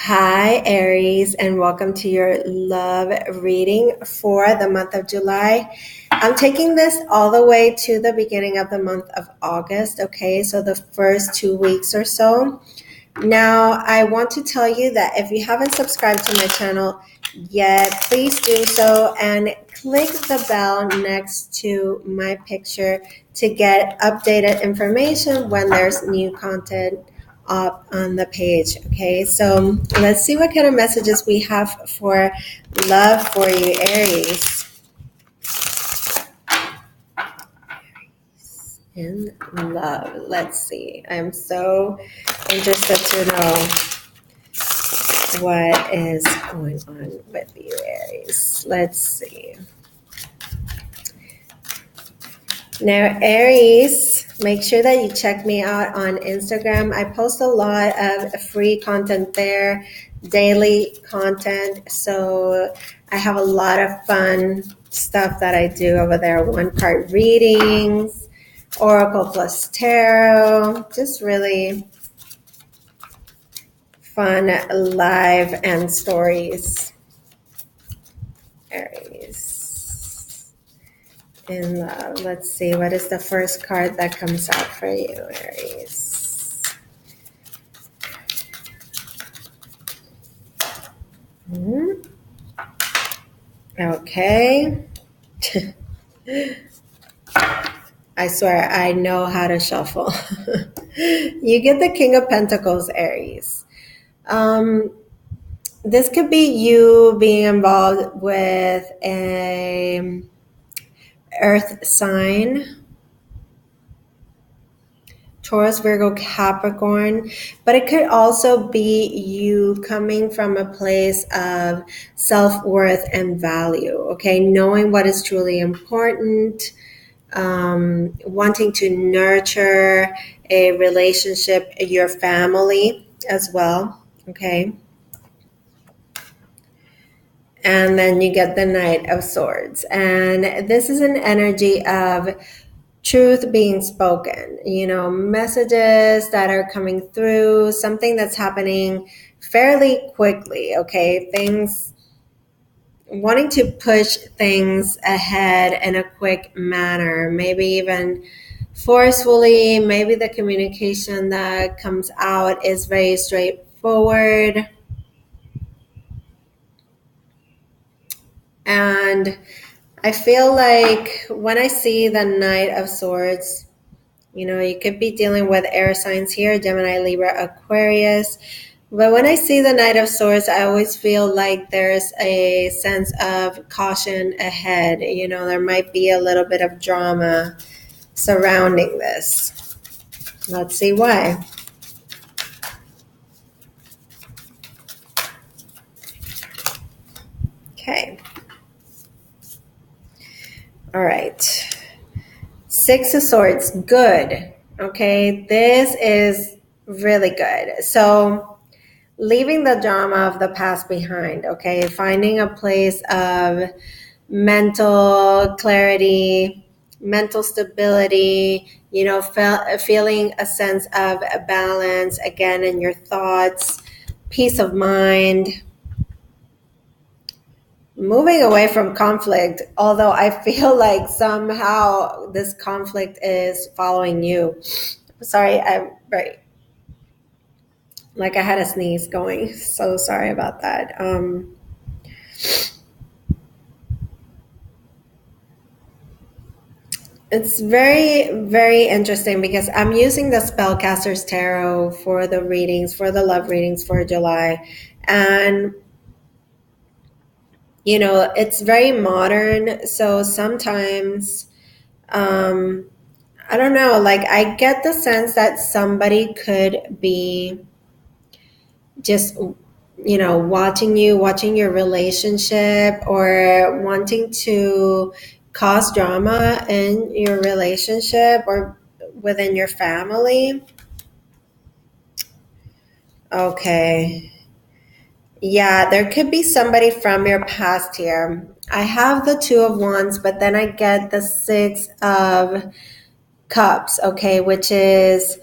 Hi, Aries, and welcome to your love reading for the month of July. I'm taking this all the way to the beginning of the month of August, okay? So the first 2 weeks or so. Now, I want to tell you that if you haven't subscribed to my channel yet, please do so and click the bell next to my picture to get updated information when there's new content up on the page. Okay, so let's see what kind of messages we have for love for you, Aries. In love, let's see. I'm so interested to know what is going on with you, Aries. Let's see. Now, Aries, make sure that you check me out on Instagram. I post a lot of free content there, daily content. So I have a lot of fun stuff that I do over there. One-card readings, Oracle plus Tarot, just really fun live and stories. Aries. In love. Let's see, what is the first card that comes out for you, Aries? Okay. I swear, I know how to shuffle. You get the King of Pentacles, Aries. This could be you being involved with a earth sign, Taurus, Virgo, Capricorn, but it could also be you coming from a place of self-worth and value, okay? Knowing what is truly important, wanting to nurture a relationship, your family as well, okay? And then you get the Knight of Swords. And this is an energy of truth being spoken, messages that are coming through, something that's happening fairly quickly, okay? Things, wanting to push things ahead in a quick manner, maybe even forcefully. Maybe the communication that comes out is very straightforward. And I feel like when I see the Knight of Swords, you could be dealing with air signs here, Gemini, Libra, Aquarius. But when I see the Knight of Swords, I always feel like there's a sense of caution ahead. There might be a little bit of drama surrounding this. Let's see why. Okay. All right. Six of Swords, good. Okay, this is really good. So leaving the drama of the past behind, okay, finding a place of mental clarity, mental stability, feeling a sense of a balance again in your thoughts, peace of mind. Moving away from conflict, although I feel like somehow this conflict is following you. Sorry, I'm right. Like I had a sneeze going. So sorry about that. It's very, very interesting because I'm using the Spellcaster's Tarot for the readings, for the love readings for July. And it's very modern. So sometimes, I don't know, like I get the sense that somebody could be just, watching your relationship or wanting to cause drama in your relationship or within your family. Okay. Yeah, there could be somebody from your past here. I have the Two of Wands, but then I get the Six of Cups, okay, which is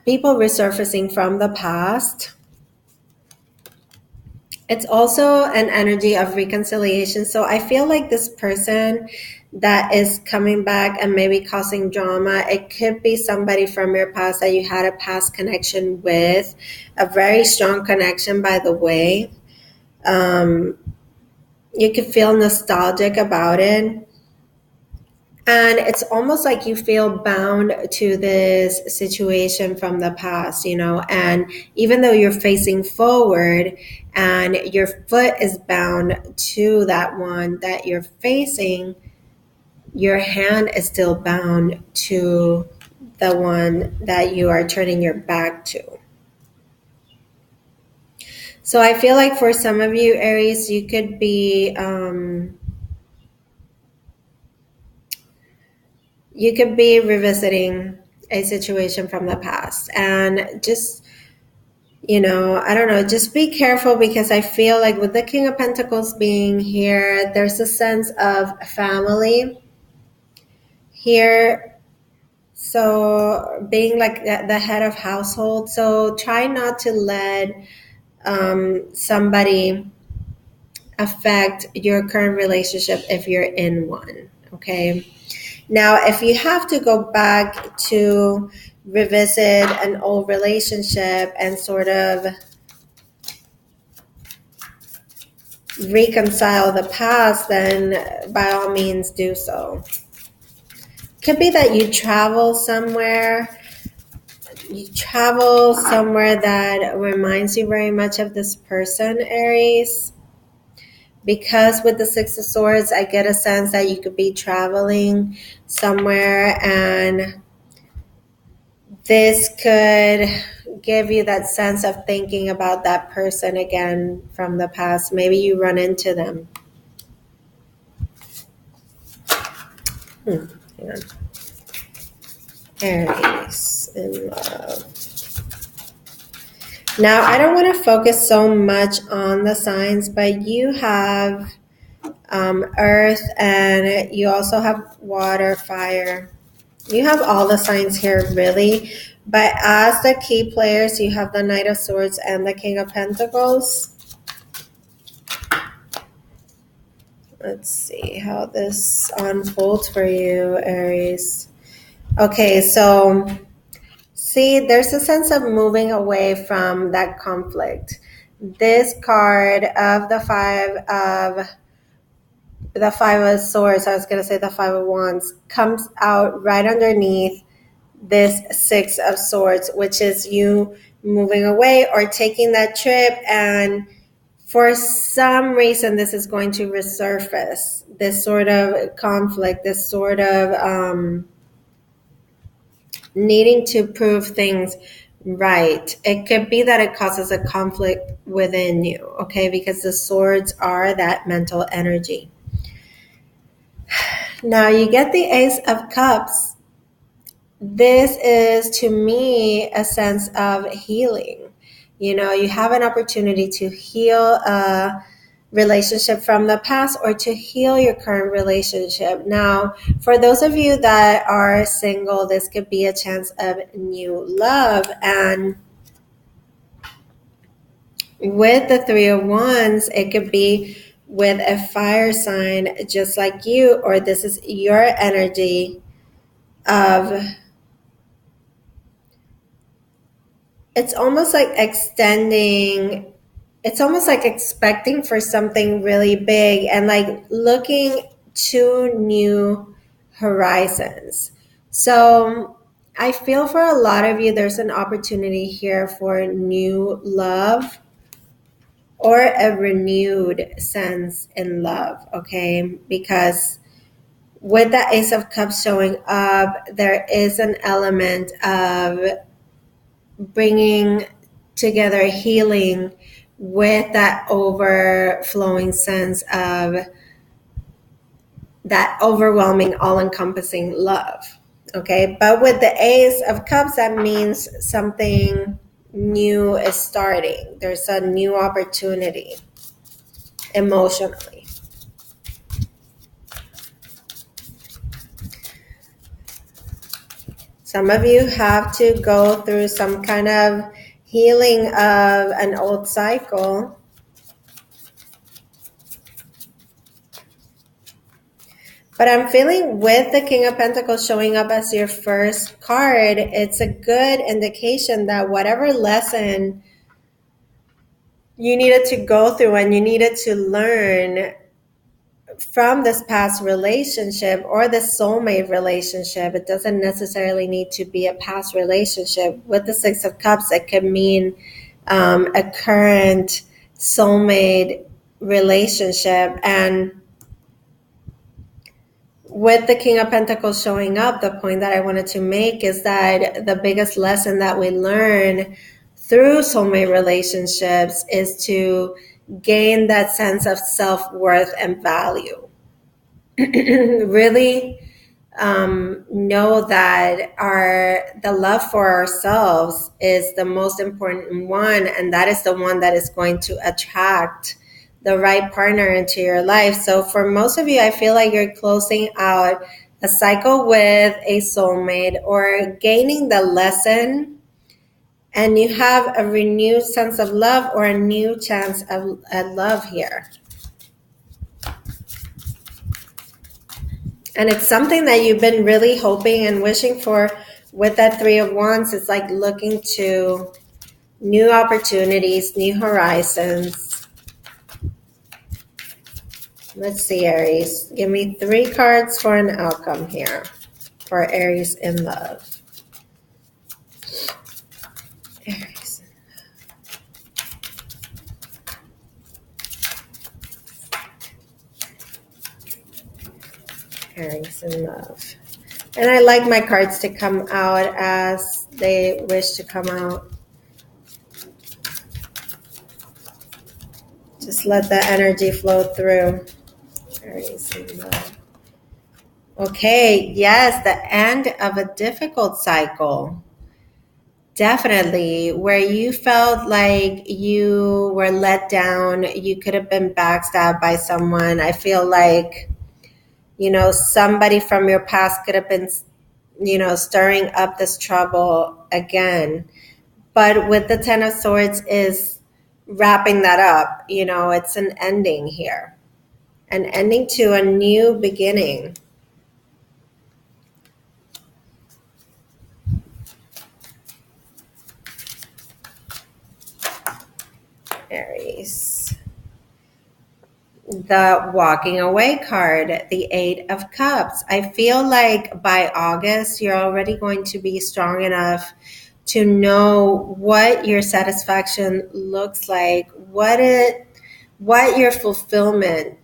people resurfacing from the past. It's also an energy of reconciliation. So I feel like this person that is coming back and maybe causing drama, it could be somebody from your past that you had a past connection with, a very strong connection, by the way. You could feel nostalgic about it. And it's almost like you feel bound to this situation from the past, and even though you're facing forward and your foot is bound to that one that you're facing, your hand is still bound to the one that you are turning your back to. So I feel like for some of you, Aries, you could be revisiting a situation from the past, and just, I don't know, just be careful, because I feel like with the King of Pentacles being here, there's a sense of family here. So being like the head of household. So try not to let somebody affect your current relationship if you're in one. Okay. Now, if you have to go back to revisit an old relationship and sort of reconcile the past, then by all means do so. Could be that you travel somewhere that reminds you very much of this person, Aries. Because with the Six of Swords, I get a sense that you could be traveling somewhere, and this could give you that sense of thinking about that person again from the past. Maybe you run into them. Hang on. Aries in love. Now, I don't want to focus so much on the signs, but you have earth, and you also have water, fire. You have all the signs here, really. But as the key players, you have the Knight of Swords and the King of Pentacles. Let's see how this unfolds for you, Aries. Okay, so see, there's a sense of moving away from that conflict. This card of the Five of Swords, I was going to say the Five of Wands, comes out right underneath this Six of Swords, which is you moving away or taking that trip, and for some reason this is going to resurface, this sort of conflict, this sort of needing to prove things right. It could be that it causes a conflict within you, okay, because the swords are that mental energy. Now you get the Ace of Cups. This is, to me, a sense of healing. You have an opportunity to heal a relationship from the past, or to heal your current relationship. Now, for those of you that are single, this could be a chance of new love. And with the Three of Wands, it could be with a fire sign just like you, or this is your energy of, it's almost like expecting for something really big, and like looking to new horizons. So I feel for a lot of you, there's an opportunity here for new love or a renewed sense in love, okay? Because with the Ace of Cups showing up, there is an element of bringing together healing with that overflowing sense of that overwhelming, all-encompassing love. Okay, but with the Ace of Cups, that means something new is starting. There's a new opportunity emotionally. Some of you have to go through some kind of healing of an old cycle. But I'm feeling with the King of Pentacles showing up as your first card, it's a good indication that whatever lesson you needed to go through and you needed to learn from this past relationship or the soulmate relationship, it doesn't necessarily need to be a past relationship. With the Six of Cups, it could mean a current soulmate relationship. And with the King of Pentacles showing up, the point that I wanted to make is that the biggest lesson that we learn through soulmate relationships is to gain that sense of self-worth and value. Really know that the love for ourselves is the most important one, and that is the one that is going to attract the right partner into your life. So for most of you, I feel like you're closing out a cycle with a soulmate or gaining the lesson, and you have a renewed sense of love or a new chance at love here. And it's something that you've been really hoping and wishing for. With that Three of Wands, it's like looking to new opportunities, new horizons. Let's see, Aries. Give me 3 cards for an outcome here for Aries in love. Aries. Aries in love. And I like my cards to come out as they wish to come out. Just let the energy flow through. Aries in love. Okay, yes, the end of a difficult cycle. Definitely, where you felt like you were let down, you could have been backstabbed by someone. I feel like, somebody from your past could have been, stirring up this trouble again. But with the Ten of Swords is wrapping that up. It's an ending here, an ending to a new beginning. Aries. The walking away card, the Eight of Cups. I feel like by August, you're already going to be strong enough to know what your satisfaction looks like, what your fulfillment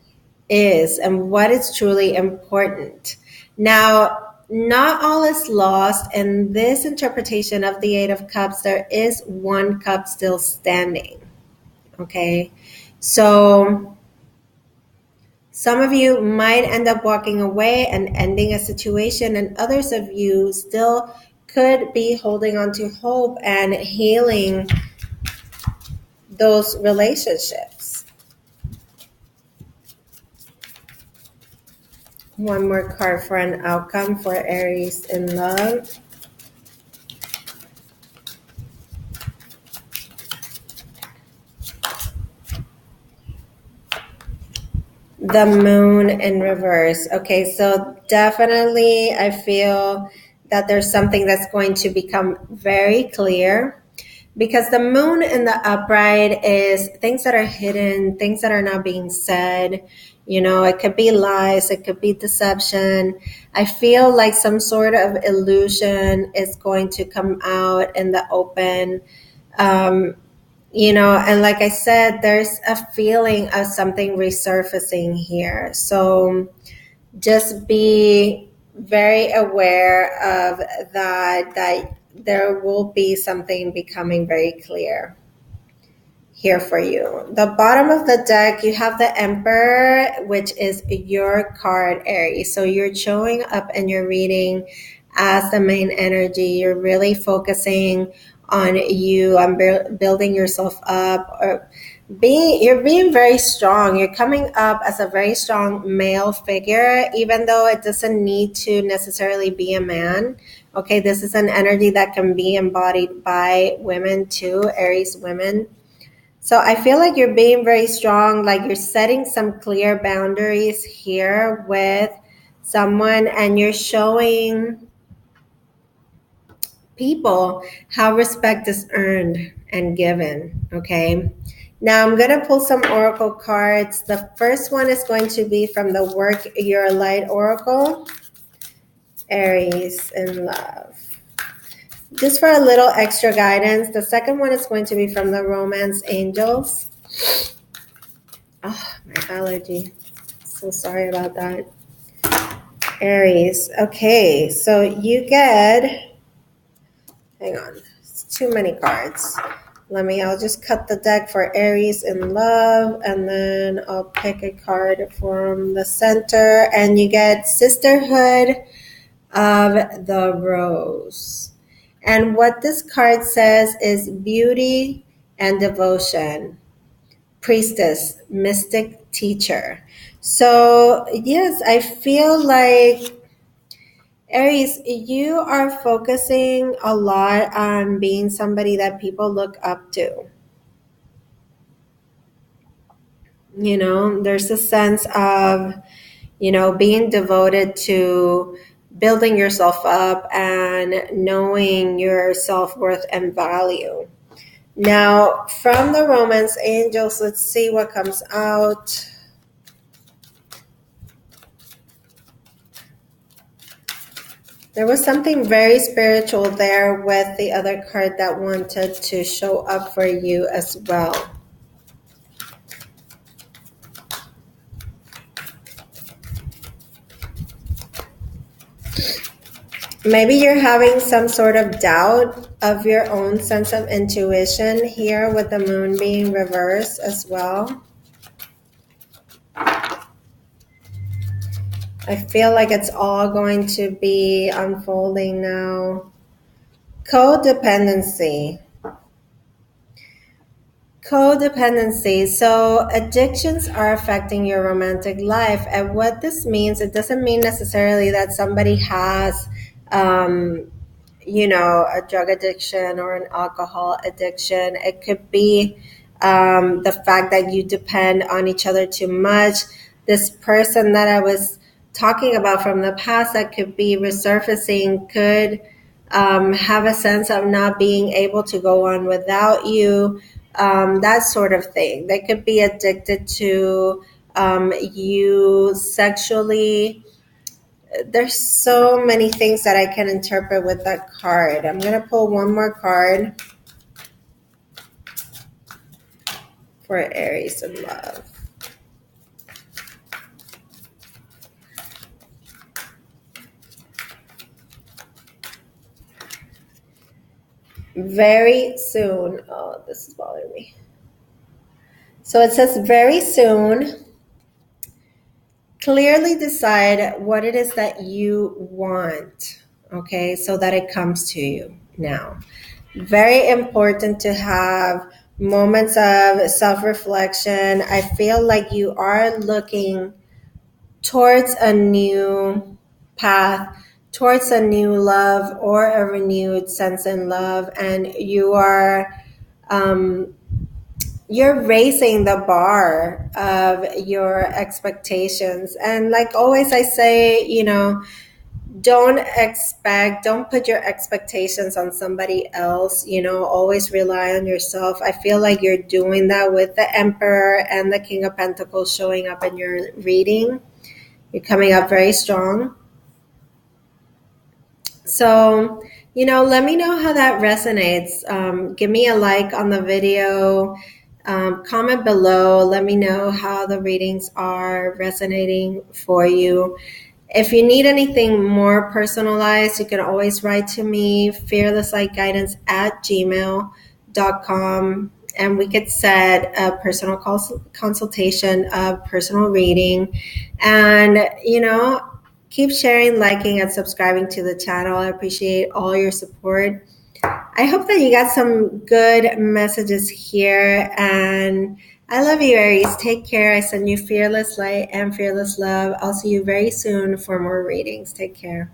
is, and what is truly important. Now, not all is lost. In this interpretation of the Eight of Cups, there is one cup still standing. Okay, so some of you might end up walking away and ending a situation, and others of you still could be holding on to hope and healing those relationships. One more card for an outcome for Aries in love. The Moon in reverse. Okay, so definitely I feel that there's something that's going to become very clear, because the Moon in the upright is things that are hidden, things that are not being said. It could be lies, it could be deception. I feel like some sort of illusion is going to come out in the open. And like I said, there's a feeling of something resurfacing here. So just be very aware of that there will be something becoming very clear here for you. The bottom of the deck, you have the Emperor, which is your card, Aries. So you're showing up and you're reading as the main energy. You're really focusing on you, on building yourself up, or you're being very strong. You're coming up as a very strong male figure, even though it doesn't need to necessarily be a man. Okay, this is an energy that can be embodied by women too, Aries women. So I feel like you're being very strong, like you're setting some clear boundaries here with someone and you're showing people how respect is earned and given, okay? Now I'm going to pull some oracle cards. The first one is going to be from the Work Your Light Oracle, Aries in love. Just for a little extra guidance, the second one is going to be from the Romance Angels. Oh, my allergy. So sorry about that. Aries. Okay, so you get, hang on, it's too many cards. I'll just cut the deck for Aries in love, and then I'll pick a card from the center, and you get Sisterhood of the Rose. And what this card says is beauty and devotion, priestess, mystic, teacher. So yes, I feel like Aries, you are focusing a lot on being somebody that people look up to. You know, there's a sense of, being devoted to building yourself up and knowing your self-worth and value. Now, from the Romance Angels, let's see what comes out. There was something very spiritual there with the other card that wanted to show up for you as well. Maybe you're having some sort of doubt of your own sense of intuition here with the moon being reversed as well. I feel like it's all going to be unfolding now. Codependency. Codependency. So addictions are affecting your romantic life. And what this means, it doesn't mean necessarily that somebody has, a drug addiction or an alcohol addiction. It could be the fact that you depend on each other too much. This person that I was talking about from the past that could be resurfacing could have a sense of not being able to go on without you, that sort of thing. They could be addicted to you sexually. There's so many things that I can interpret with that card. I'm going to pull one more card for Aries in love. Very soon. Oh, this is bothering me. So it says very soon. Clearly decide what it is that you want, okay, so that it comes to you now. Very important to have moments of self-reflection. I feel like you are looking towards a new path, towards a new love or a renewed sense in love, and you're raising the bar of your expectations. And like always I say, don't put your expectations on somebody else, always rely on yourself. I feel like you're doing that with the Emperor and the King of Pentacles showing up in your reading. You're coming up very strong. So, let me know how that resonates. Give me a like on the video. Comment below. Let me know how the readings are resonating for you. If you need anything more personalized, you can always write to me, fearlesslightguidance@gmail.com, and we could set a personal consultation, a personal reading. And, keep sharing, liking, and subscribing to the channel. I appreciate all your support. I hope that you got some good messages here, and I love you, Aries. Take care. I send you fearless light and fearless love. I'll see you very soon for more readings. Take care.